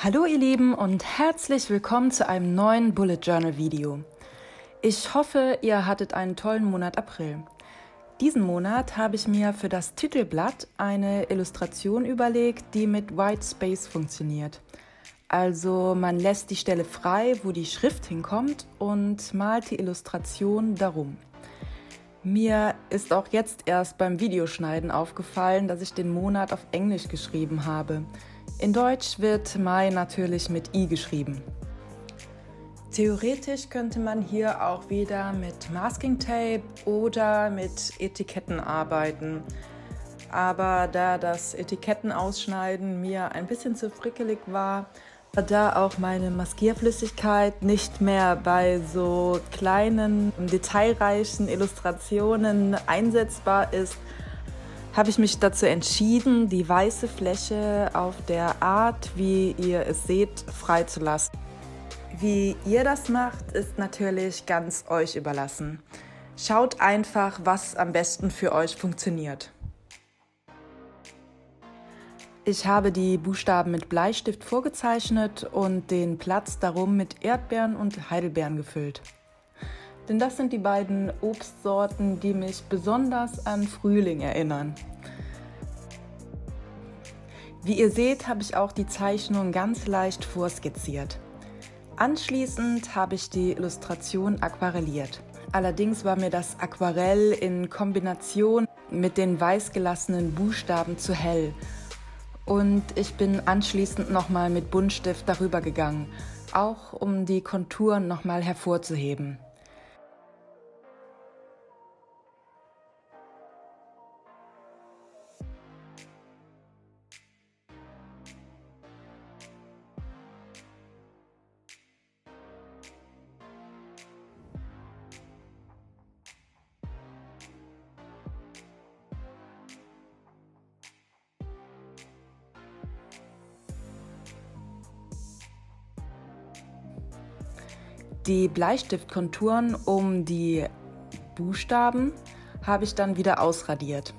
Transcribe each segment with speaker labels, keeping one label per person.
Speaker 1: Hallo ihr Lieben und herzlich willkommen zu einem neuen Bullet Journal Video. Ich hoffe, ihr hattet einen tollen Monat April. Diesen Monat habe ich mir für das Titelblatt eine Illustration überlegt, die mit White Space funktioniert. Also man lässt die Stelle frei, wo die Schrift hinkommt und malt die Illustration darum. Mir ist auch jetzt erst beim Videoschneiden aufgefallen, dass ich den Monat auf Englisch geschrieben habe. In Deutsch wird Mai natürlich mit I geschrieben. Theoretisch könnte man hier auch wieder mit Masking Tape oder mit Etiketten arbeiten. Aber da das Etikettenausschneiden mir ein bisschen zu frickelig war, da auch meine Maskierflüssigkeit nicht mehr bei so kleinen, detailreichen Illustrationen einsetzbar ist, habe ich mich dazu entschieden, die weiße Fläche auf der Art, wie ihr es seht, freizulassen. Wie ihr das macht, ist natürlich ganz euch überlassen. Schaut einfach, was am besten für euch funktioniert. Ich habe die Buchstaben mit Bleistift vorgezeichnet und den Platz darum mit Erdbeeren und Heidelbeeren gefüllt. Denn das sind die beiden Obstsorten, die mich besonders an Frühling erinnern. Wie ihr seht, habe ich auch die Zeichnung ganz leicht vorskizziert. Anschließend habe ich die Illustration aquarelliert. Allerdings war mir das Aquarell in Kombination mit den weiß gelassenen Buchstaben zu hell. Und ich bin anschließend nochmal mit Buntstift darüber gegangen, auch um die Konturen nochmal hervorzuheben. Die Bleistiftkonturen um die Buchstaben habe ich dann wieder ausradiert.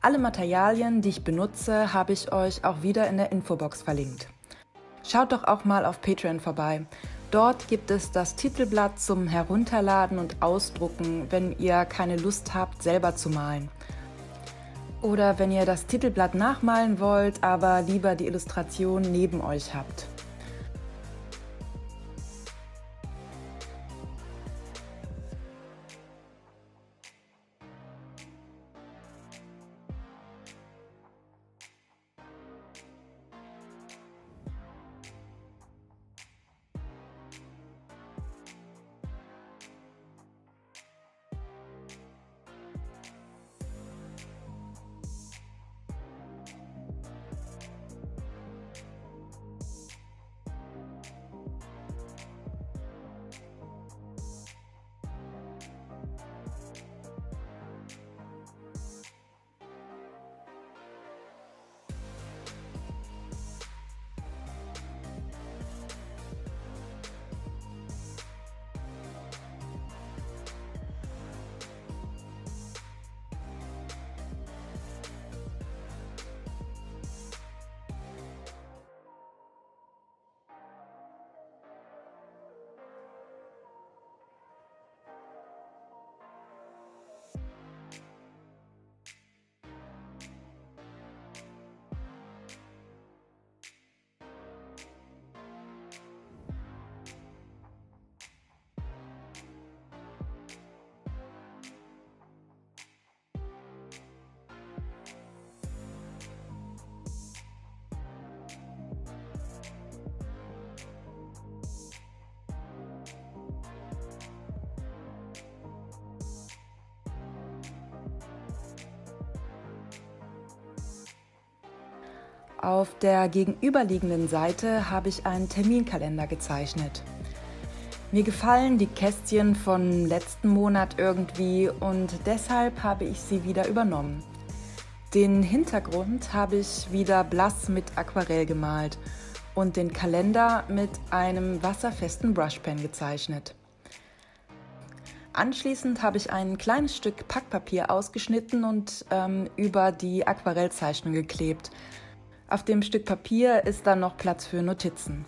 Speaker 1: Alle Materialien, die ich benutze, habe ich euch auch wieder in der Infobox verlinkt. Schaut doch auch mal auf Patreon vorbei. Dort gibt es das Titelblatt zum Herunterladen und Ausdrucken, wenn ihr keine Lust habt, selber zu malen. Oder wenn ihr das Titelblatt nachmalen wollt, aber lieber die Illustration neben euch habt. Auf der gegenüberliegenden Seite habe ich einen Terminkalender gezeichnet. Mir gefallen die Kästchen von letzten Monat irgendwie und deshalb habe ich sie wieder übernommen. Den Hintergrund habe ich wieder blass mit Aquarell gemalt und den Kalender mit einem wasserfesten Brushpen gezeichnet. Anschließend habe ich ein kleines Stück Packpapier ausgeschnitten und über die Aquarellzeichnung geklebt. Auf dem Stück Papier ist dann noch Platz für Notizen.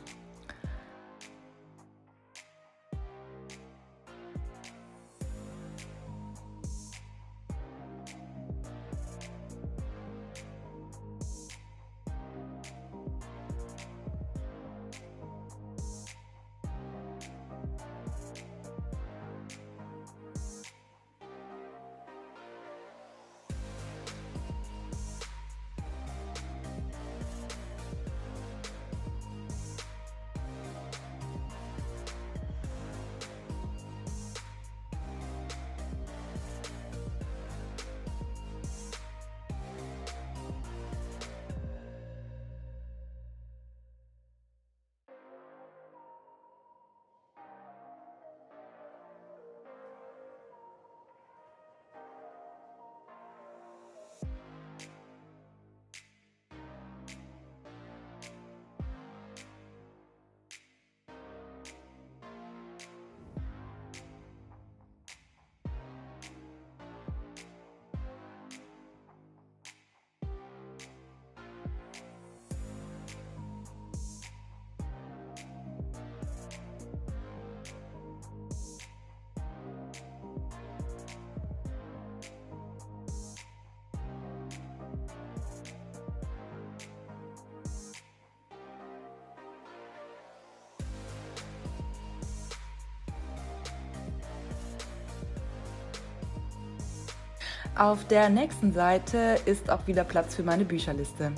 Speaker 1: Auf der nächsten Seite ist auch wieder Platz für meine Bücherliste.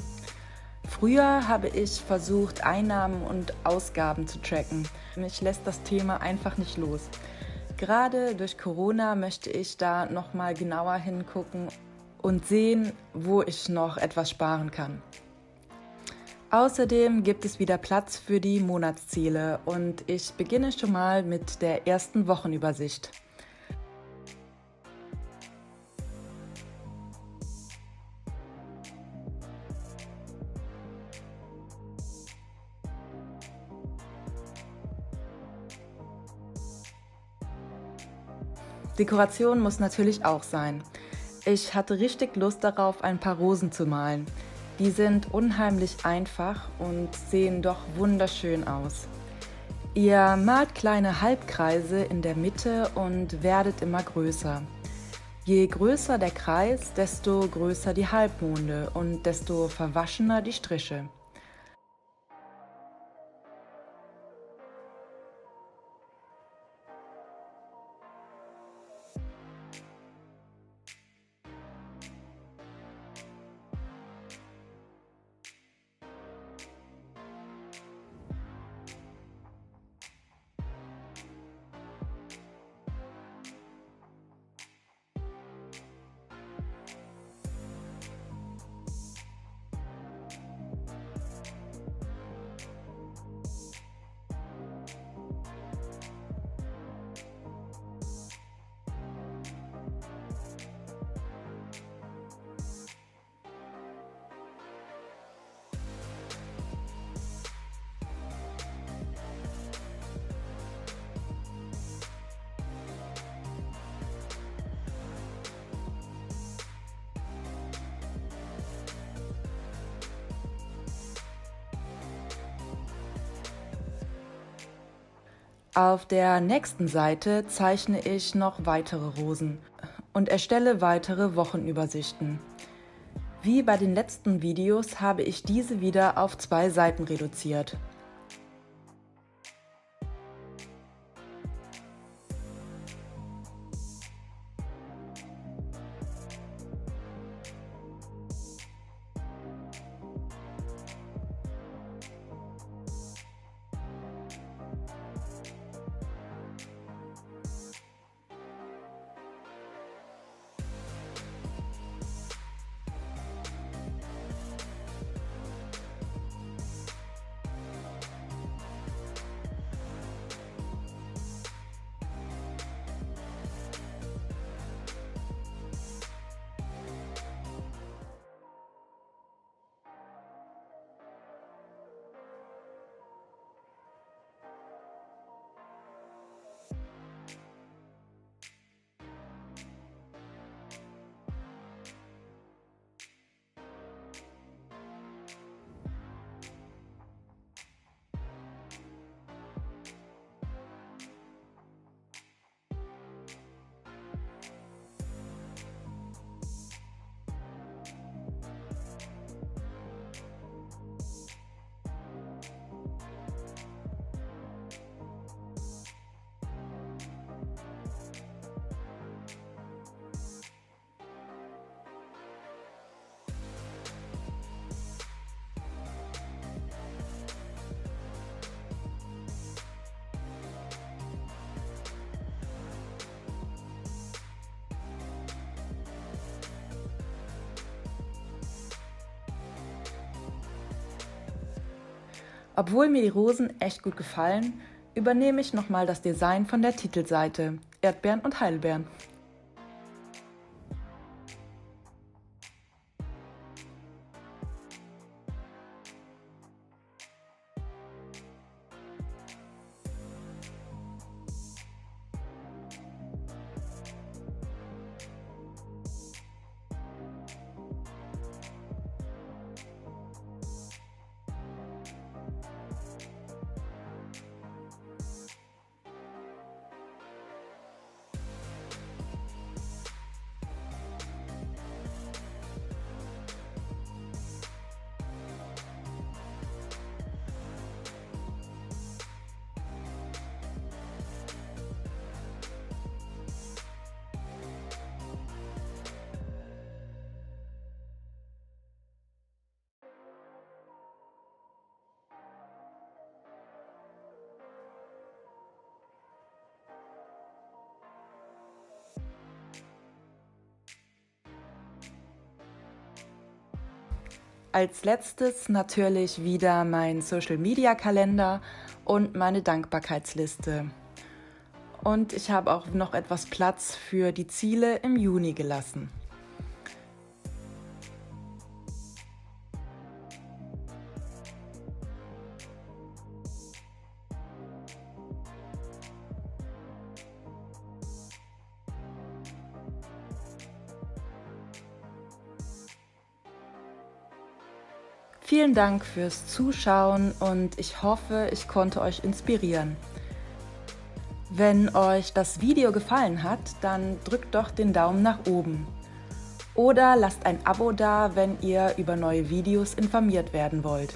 Speaker 1: Früher habe ich versucht, Einnahmen und Ausgaben zu tracken. Mich lässt das Thema einfach nicht los. Gerade durch Corona möchte ich da nochmal genauer hingucken und sehen, wo ich noch etwas sparen kann. Außerdem gibt es wieder Platz für die Monatsziele und ich beginne schon mal mit der ersten Wochenübersicht. Dekoration muss natürlich auch sein. Ich hatte richtig Lust darauf, ein paar Rosen zu malen. Die sind unheimlich einfach und sehen doch wunderschön aus. Ihr malt kleine Halbkreise in der Mitte und werdet immer größer. Je größer der Kreis, desto größer die Halbmonde und desto verwaschener die Striche. Auf der nächsten Seite zeichne ich noch weitere Rosen und erstelle weitere Wochenübersichten. Wie bei den letzten Videos habe ich diese wieder auf 2 Seiten reduziert. Obwohl mir die Rosen echt gut gefallen, übernehme ich nochmal das Design von der Titelseite, Erdbeeren und Heidelbeeren. Als letztes natürlich wieder mein Social-Media-Kalender und meine Dankbarkeitsliste. Und ich habe auch noch etwas Platz für die Ziele im Juni gelassen. Vielen Dank fürs Zuschauen und ich hoffe, ich konnte euch inspirieren. Wenn euch das Video gefallen hat, dann drückt doch den Daumen nach oben. Oder lasst ein Abo da, wenn ihr über neue Videos informiert werden wollt.